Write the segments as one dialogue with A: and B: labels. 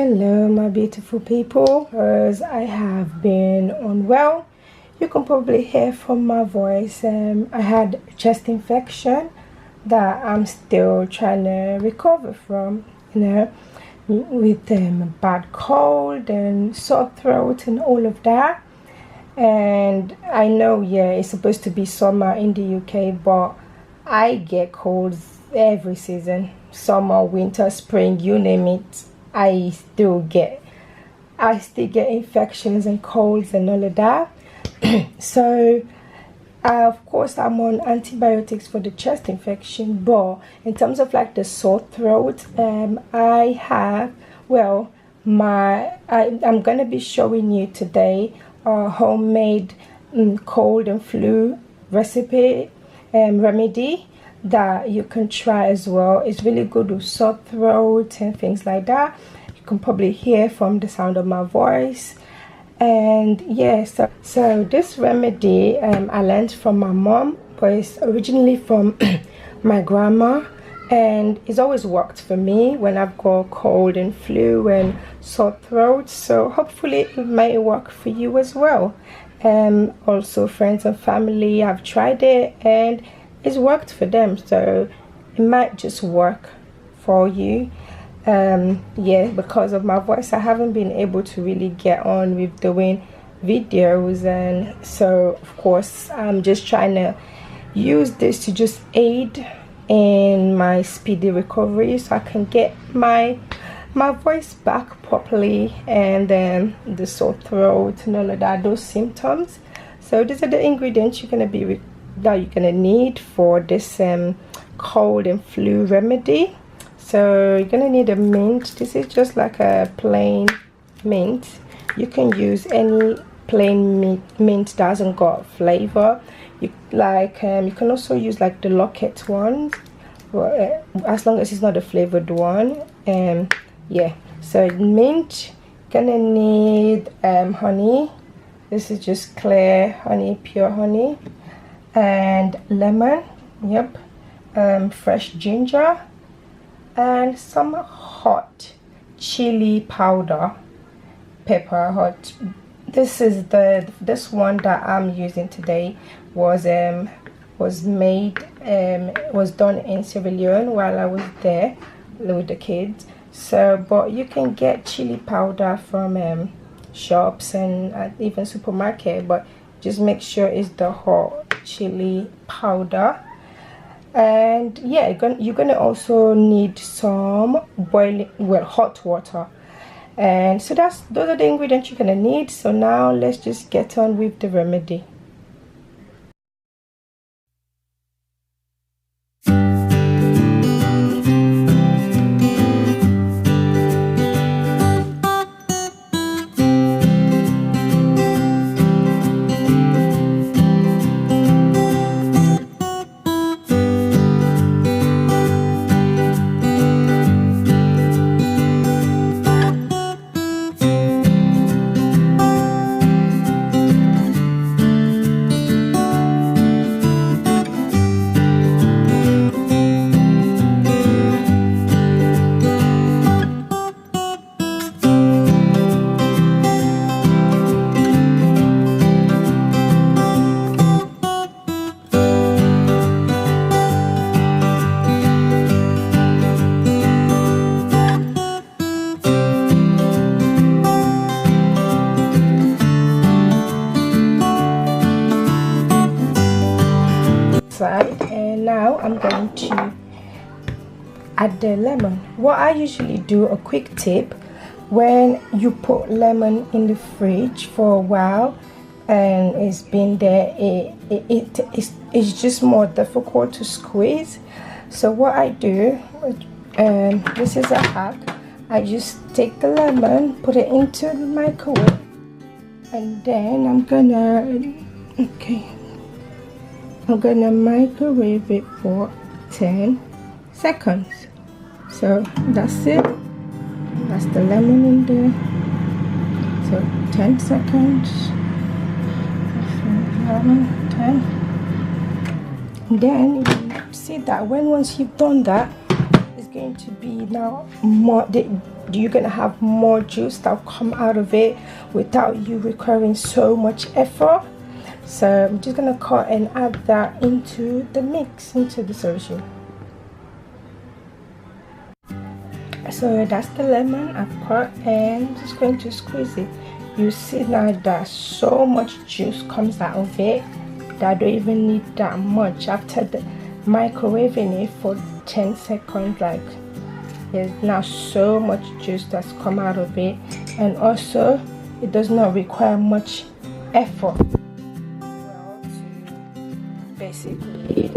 A: Hello my beautiful people, as I have been unwell. You can probably hear from my voice. I had chest infection that I'm still trying to recover from, with bad cold and sore throat and all of that. And I know, yeah, it's supposed to be summer in the UK, but I get colds every season. Summer, winter, spring, you name it. I still get infections and colds and all of that. So of course I'm on antibiotics for the chest infection, but in terms of like the sore throat, I have, well, I'm gonna be showing you today a homemade cold and flu recipe remedy that you can try as well. It's really good with sore throat and things like that. You can probably hear from the sound of my voice. And yeah, so this remedy I learned from my mom, but it's originally from my grandma, and it's always worked for me when I've got cold and flu and sore throat. So hopefully it might work for you as well. Also friends and family have tried it and it's worked for them, so it might just work for you. Yeah, because of my voice I haven't been able to really get on with doing videos, and so of course I'm just trying to use this to just aid in my speedy recovery so I can get my voice back properly, and then the sore throat and all of that, those symptoms. So these are the ingredients you're gonna need for this cold and flu remedy. So you're gonna need a mint. This is just like a plain mint. You can use any plain mint that hasn't got flavor. You can also use like the locket ones, as long as it's not a flavored one. Yeah, so mint. Gonna need honey. This is just clear honey, pure honey, and lemon. Yep. Fresh ginger, and some hot chili powder, pepper. Hot. This is this one that I'm using today was done in Sierra Leone while I was there with the kids. So but you can get chili powder from shops and even supermarket, but just make sure it's the hot chili powder. And yeah, you're gonna also need some hot water. And so those are the ingredients you're gonna need. So now let's just get on with the remedy. And now I'm going to add the lemon. What I usually do, a quick tip, when you put lemon in the fridge for a while and it's been there, it's just more difficult to squeeze. So what I do, and this is a hack, I just take the lemon, put it into the microwave, and then I'm gonna microwave it for 10 seconds. So that's it. That's the lemon in there. So 10 seconds. 11, 10. And then you see that once you've done that, it's going to be now more, you're gonna have more juice that will come out of it without you requiring so much effort. So I'm just gonna cut and add that into the mix, into the solution. So that's the lemon I've cut, and I'm just going to squeeze it. You see now that so much juice comes out of it that I don't even need that much. After the microwaving it for 10 seconds, like, there's now so much juice that's come out of it, and also it does not require much effort to basically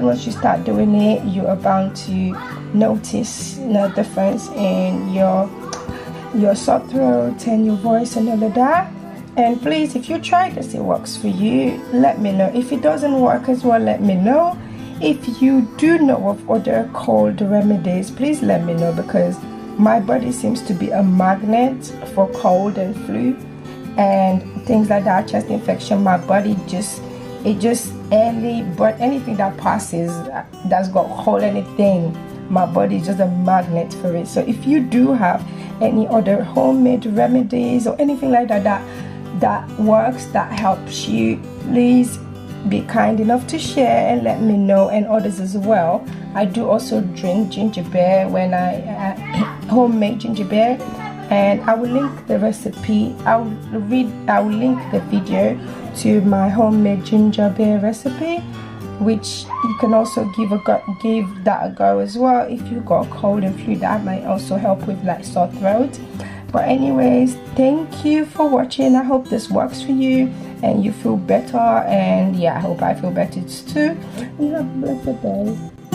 A: once you start doing it, you are bound to notice the difference in your sore throat and your voice and all of that. And please, if you try this, it works for you, let me know. If it doesn't work as well, let me know. If you do know of other cold remedies, please let me know, because my body seems to be a magnet for cold and flu and things like that, chest infection. My body anything that passes that's got hold anything, my body is just a magnet for it. So if you do have any other homemade remedies or anything like that works, that helps you, please be kind enough to share and let me know, and others as well. I do also drink ginger beer when I homemade ginger beer, and I will link the recipe. I will link the video to my homemade ginger beer recipe, which you can also give that a go as well if you got cold and flu. That might also help with like sore throat. But anyways, thank you for watching. I hope this works for you and you feel better, and yeah, I hope I feel better too. You have a blessed day.